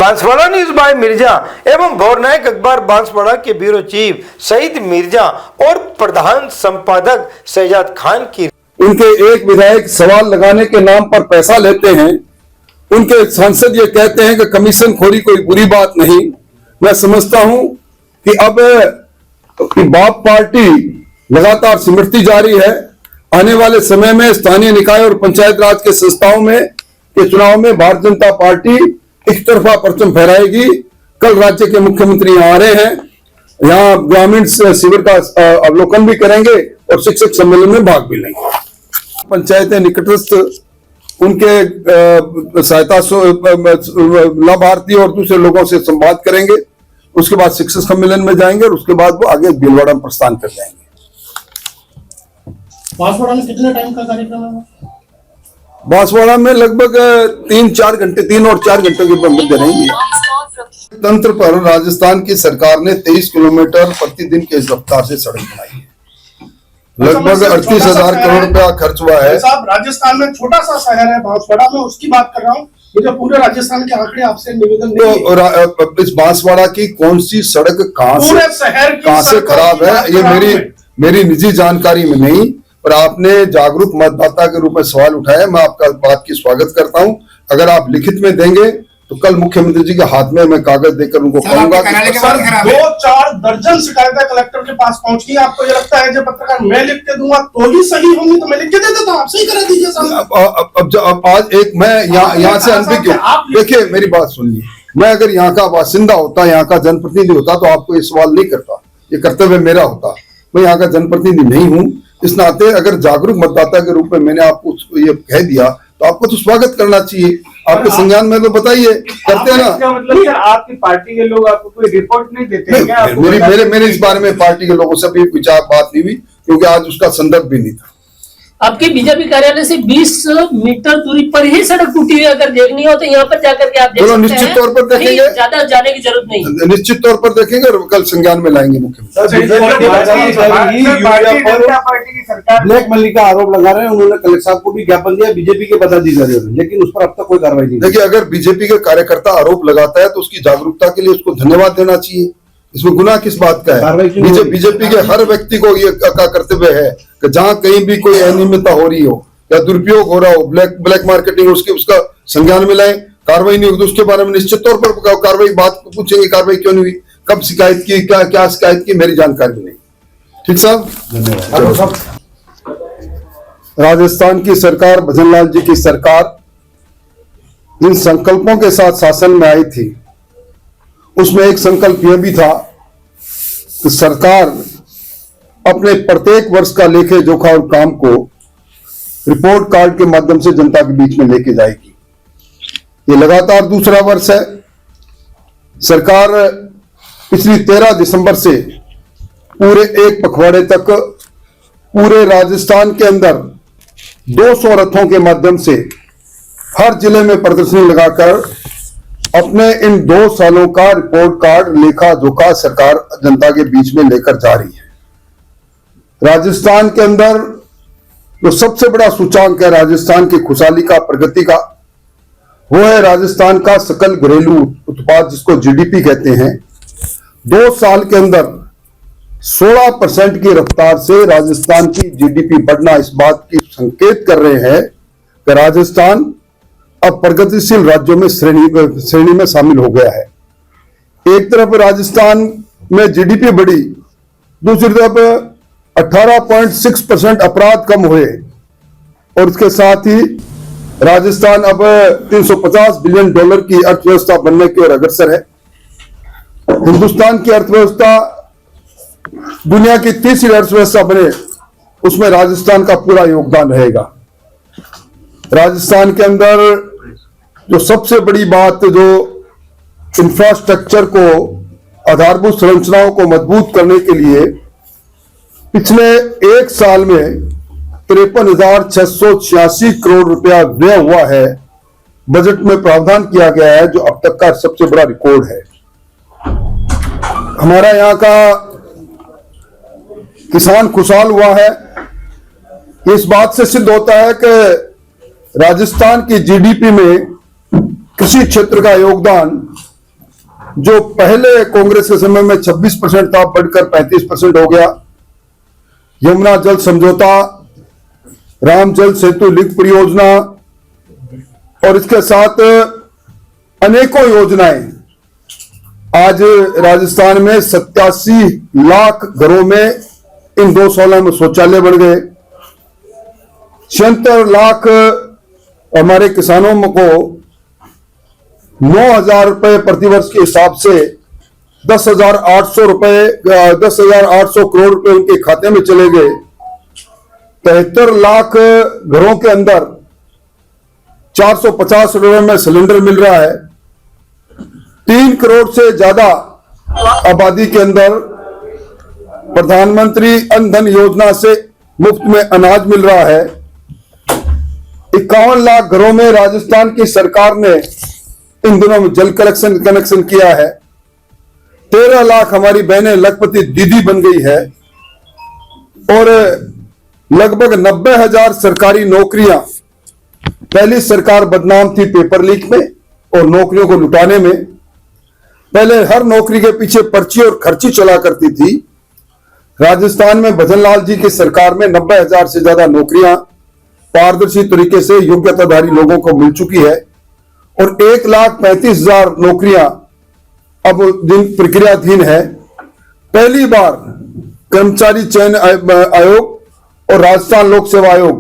Banswara news bye Mirza एवं भोरनायक अखबार बांसवाड़ा के ब्यूरो चीफ सईद मिर्जा और प्रधान संपादक शहजाद खान की उनके एक विधायक सवाल लगाने के नाम पर पैसा लेते हैं। उनके सांसद ये कहते हैं कि कमीशन खोरी कोई बुरी बात नहीं। मैं समझता हूं कि अब बाप पार्टी लगातार सिमटती जा रही है। आने वाले समय में स्थानीय निकाय और पंचायत राज के संस्थाओं में के चुनाव में भारतीय जनता पार्टी एक तरफा परचम फहराएगी। कल राज्य के मुख्यमंत्री यहाँ आ रहे हैं, यहाँ ग्रामीण शिविर का अवलोकन भी करेंगे और शिक्षक सम्मेलन में भाग भी लेंगे। पंचायतें निकटस्थ उनके सहायता लाभार्थी और दूसरे लोगों से संवाद करेंगे। उसके बाद शिक्षक सम्मेलन में जाएंगे और उसके बाद वो आगे भीलवाड़ा में प्रस्थान कर जाएंगे। बांसवाड़ा में कितने टाइम का कार्यक्रम है? बांसवाड़ा में लगभग 3 और 4 घंटे के मध्य रहेंगे। तंत्र पर राजस्थान की सरकार ने 23 किलोमीटर प्रतिदिन के रफ्तार से सड़क बनाई है। लगभग 38,000 करोड़ रुपया खर्च हुआ है। साहब, राजस्थान में छोटा सा शहर है बांसवाड़ा, में उसकी बात कर रहा हूँ। मुझे पूरे राजस्थान के आंकड़े आपसे निवेदन तो इस बांसवाड़ा की कौन सी सड़क कहाँ से खराब है, ये मेरी निजी जानकारी में नहीं, पर आपने जागरूक मतदाता के रूप में सवाल उठाया। मैं आपका बात की स्वागत करता हूं। अगर आप लिखित में देंगे तो कल मुख्यमंत्री जी के हाथ में मैं कागज देकर उनको कहूंगा कि 2-4 दर्जन शिकायतें कलेक्टर के पास पहुंच गई। आपको ये लगता है जो पत्रकार मैं लिख के दूंगा तो ही सही होंगी? तो मैं लिख के दे देता हूं, आप सही करा दीजिए साहब। अब आज एक मैं यहाँ से अनभिज्ञ, देखिए मेरी बात सुनिए। मैं अगर यहाँ का बासिंदा होता, यहाँ का जनप्रतिनिधि होता तो आपको ये सवाल नहीं करता, ये कर्तव्य मेरा होता। मैं यहाँ का जनप्रतिनिधि नहीं हूँ, इस नाते अगर जागरूक मतदाता के रूप में मैंने आपको ये कह दिया तो आपको तो स्वागत करना चाहिए। आपके संज्ञान में तो बताइए, करते हैं ना। मतलब सर, आपकी पार्टी के लोग आपको कोई रिपोर्ट नहीं देते हैं क्या? मेरे इस बारे में पार्टी के लोगों से भी विचार बात नहीं हुई, क्योंकि आज उसका संदर्भ भी नहीं था। आपके बीजेपी कार्यालय से 20 मीटर दूरी पर ही सड़क टूटी हुई अगर देखनी हो तो यहाँ पर जाकर के आप देख सकते हैं। निश्चित तौर पर देखेंगे, ज्यादा जाने की जरूरत नहीं। निश्चित तौर पर देखेंगे और कल संज्ञान में लाएंगे मुख्यमंत्री। ब्लैक मनी का आरोप लगा रहे हैं, उन्होंने कलेक्टर साहब को भी ज्ञापन दिया बीजेपी के पदाधिकारियों ने, लेकिन उस पर अब तक कोई कार्रवाई नहीं। देखिए, अगर बीजेपी के कार्यकर्ता आरोप लगाता है तो उसकी जागरूकता के लिए उसको धन्यवाद देना चाहिए। इसमें गुनाह किस बात का है? बीजेपी के हर व्यक्ति को ये का कर्तव्य है कि जहां कहीं भी कोई अनियमितता हो रही हो या दुरुपयोग हो रहा हो, ब्लैक मार्केटिंग, उसका संज्ञान में लाए। कार्रवाई नहीं होगी तो उसके बारे में निश्चित तौर पर कार्रवाई बात पूछेंगे, कार्रवाई क्यों नहीं हुई, कब शिकायत की, क्या शिकायत की, मेरी जानकारी नहीं। ठीक साहब, धन्यवाद। राजस्थान की सरकार, भजनलाल जी की सरकार जिन संकल्पों के साथ शासन में आई थी उसमें एक संकल्प यह भी था कि सरकार अपने प्रत्येक वर्ष का लेखे जोखा और काम को रिपोर्ट कार्ड के माध्यम से जनता के बीच में लेके जाएगी। ये लगातार दूसरा वर्ष है। सरकार पिछली 13 दिसंबर से पूरे एक पखवाड़े तक पूरे राजस्थान के अंदर 200 रथों के माध्यम से हर जिले में प्रदर्शनी लगाकर अपने इन 2 सालों का रिपोर्ट कार्ड, लेखा जोखा सरकार जनता के बीच में लेकर जा रही है। राजस्थान के अंदर जो सबसे बड़ा सूचकांक है राजस्थान की खुशहाली का, प्रगति का, वो है राजस्थान का सकल घरेलू उत्पाद, जिसको जीडीपी कहते हैं। 2 साल के अंदर 16% की रफ्तार से राजस्थान की जीडीपी बढ़ना इस बात की संकेत कर रहे हैं कि राजस्थान अब प्रगतिशील राज्यों में श्रेणी में शामिल हो गया है। एक तरफ राजस्थान में जीडीपी बढ़ी, दूसरी तरफ 18.6% अपराध कम हुए और इसके साथ ही राजस्थान अब $350 बिलियन की अर्थव्यवस्था बनने की ओर अग्रसर है। हिंदुस्तान की अर्थव्यवस्था दुनिया की तीसरी अर्थव्यवस्था बने, उसमें राजस्थान का पूरा योगदान रहेगा। राजस्थान के अंदर जो सबसे बड़ी बात, जो इंफ्रास्ट्रक्चर को, आधारभूत संरचनाओं को मजबूत करने के लिए पिछले 1 साल में 53,686 करोड़ रुपया व्यय हुआ है। बजट में प्रावधान किया गया है, जो अब तक का सबसे बड़ा रिकॉर्ड है। हमारा यहाँ का किसान खुशहाल हुआ है। इस बात से सिद्ध होता है कि राजस्थान की जीडीपी में कृषि क्षेत्र का योगदान जो पहले कांग्रेस के समय में 26% था, बढ़कर 35% हो गया। यमुना जल समझौता, राम जल सेतु लिंक परियोजना और इसके साथ अनेकों योजनाएं। आज राजस्थान में 87 लाख घरों में इन 2 सालों में शौचालय बन गए। 76 लाख हमारे किसानों को 9,000 रुपए प्रतिवर्ष के हिसाब से 10,800 करोड़ रुपए उनके खाते में चले गए। 73 लाख घरों के अंदर 450 रुपए में सिलेंडर मिल रहा है। 3 करोड़ से ज्यादा आबादी के अंदर प्रधानमंत्री अन्न धन योजना से मुफ्त में अनाज मिल रहा है। 51 लाख घरों में राजस्थान की सरकार ने इन दिनों में जल कनेक्शन किया है। 13 लाख हमारी बहनें लखपति दीदी बन गई है और लगभग 90,000 सरकारी नौकरियां। पहली सरकार बदनाम थी पेपर लीक में और नौकरियों को लुटाने में। पहले हर नौकरी के पीछे पर्ची और खर्ची चला करती थी। राजस्थान में भजनलाल जी की सरकार में 90,000 से ज्यादा नौकरियां पारदर्शी तरीके से योग्यताधारी लोगों को मिल चुकी है और 1,35,000 नौकरियां अब जिन प्रक्रियाधीन है। पहली बार कर्मचारी चयन आयोग और राजस्थान लोक सेवा आयोग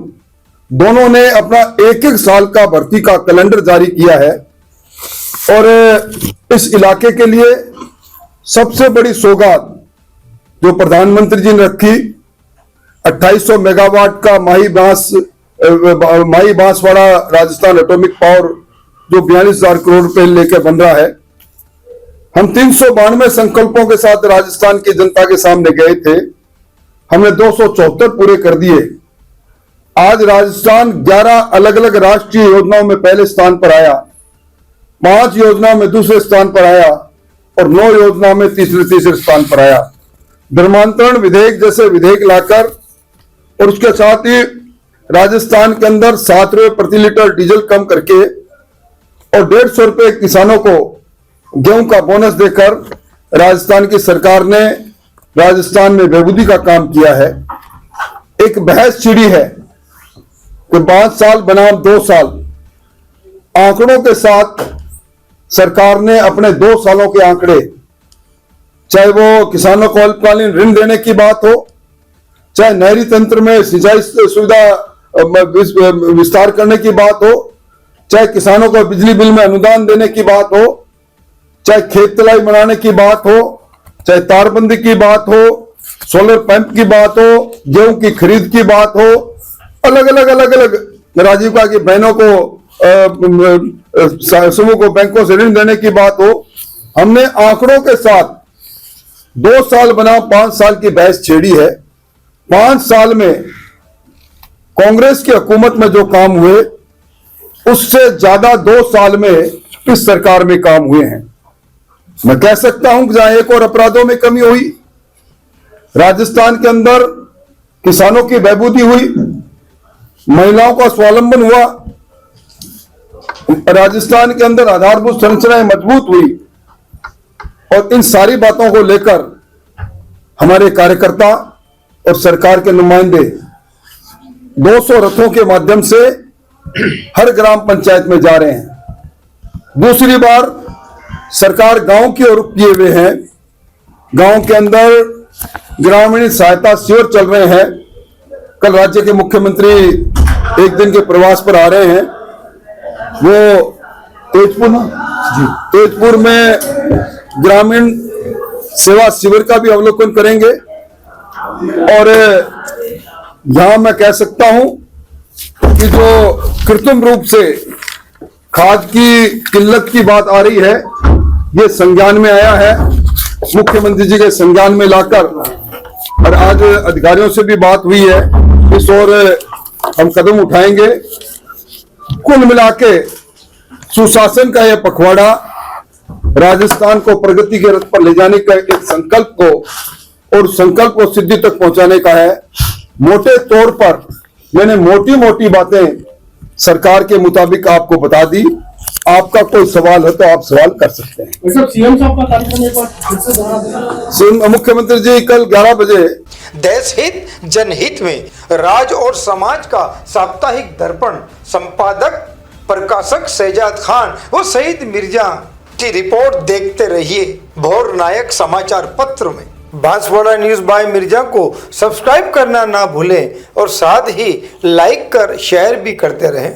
दोनों ने अपना 1-1 साल का भर्ती का कैलेंडर जारी किया है और इस इलाके के लिए सबसे बड़ी सौगात जो प्रधानमंत्री जी ने रखी, 2800 मेगावाट का माही बांसवाड़ा राजस्थान एटॉमिक पावर जो 42,000 करोड़ रुपए लेकर बन रहा है। हम 392 संकल्पों के साथ राजस्थान की जनता के सामने गए थे। हमने 274 पूरे कर दिए। आज राजस्थान 11 अलग अलग राष्ट्रीय योजनाओं में पहले स्थान पर आया, 5 योजनाओं में दूसरे स्थान पर आया और 9 योजनाओं में तीसरे स्थान पर आया। धर्मांतरण विधेयक जैसे विधेयक लाकर और उसके साथ ही राजस्थान के अंदर 7 रुपए प्रति लीटर डीजल कम करके और 150 रुपए किसानों को गेहूं का बोनस देकर राजस्थान की सरकार ने राजस्थान में बेबूदी का काम किया है। एक बहस छिड़ी है कि 5 साल बनाम 2 साल, आंकड़ों के साथ सरकार ने अपने 2 सालों के आंकड़े, चाहे वो किसानों को अल्पकालीन ऋण देने की बात हो, चाहे नहरी तंत्र में सिंचाई सुविधा विस्तार करने की बात हो, चाहे किसानों को बिजली बिल में अनुदान देने की बात हो, चाहे खेत तलाई बनाने की बात हो, चाहे तारबंदी की बात हो, सोलर पंप की बात हो, गेहूं की खरीद की बात हो, अलग अलग राजीविका की बहनों को समूह को बैंकों से ऋण देने की बात हो, हमने आंकड़ों के साथ 2 साल बना 5 साल की बहस छेड़ी है। 5 साल में कांग्रेस की हुकूमत में जो काम हुए उससे ज्यादा 2 साल में इस सरकार में काम हुए हैं। मैं कह सकता हूं कि जहां एक और अपराधों में कमी हुई, राजस्थान के अंदर किसानों की बहबूदी हुई, महिलाओं का स्वावलंबन हुआ, राजस्थान के अंदर आधारभूत संरचनाएं मजबूत हुई और इन सारी बातों को लेकर हमारे कार्यकर्ता और सरकार के नुमाइंदे 200 रथों के माध्यम से हर ग्राम पंचायत में जा रहे हैं। दूसरी बार सरकार गांव की ओर किए हुए हैं। गांव के अंदर ग्रामीण सहायता शिविर चल रहे हैं। कल राज्य के मुख्यमंत्री 1 दिन के प्रवास पर आ रहे हैं। वो तेजपुर में ग्रामीण सेवा शिविर का भी अवलोकन करेंगे और यहां मैं कह सकता हूं कि जो कृत्रिम रूप से खाद की किल्लत की बात आ रही है, ये संज्ञान में आया है, मुख्यमंत्री जी के संज्ञान में लाकर, और आज अधिकारियों से भी बात हुई है, इस ओर हम कदम उठाएंगे। कुल मिला के सुशासन का यह पखवाड़ा राजस्थान को प्रगति के रथ पर ले जाने का एक संकल्प को और संकल्प को सिद्धि तक पहुंचाने का है। मोटे तौर पर मैंने मोटी मोटी बातें सरकार के मुताबिक आपको बता दी। आपका कोई सवाल हो तो आप सवाल कर सकते हैं। सब सीएम साहब का कार्यक्रम एक बार फिर से दोहरा दें। मुख्यमंत्री जी कल 11 बजे देश हित जनहित में राज और समाज का साप्ताहिक दर्पण संपादक प्रकाशक शहजाद खान व शहीद मिर्जा की रिपोर्ट देखते रहिए भोर नायक समाचार पत्र में। बांसवाड़ा न्यूज बाय मिर्जा को सब्सक्राइब करना ना भूलें और साथ ही लाइक कर शेयर भी करते रहें।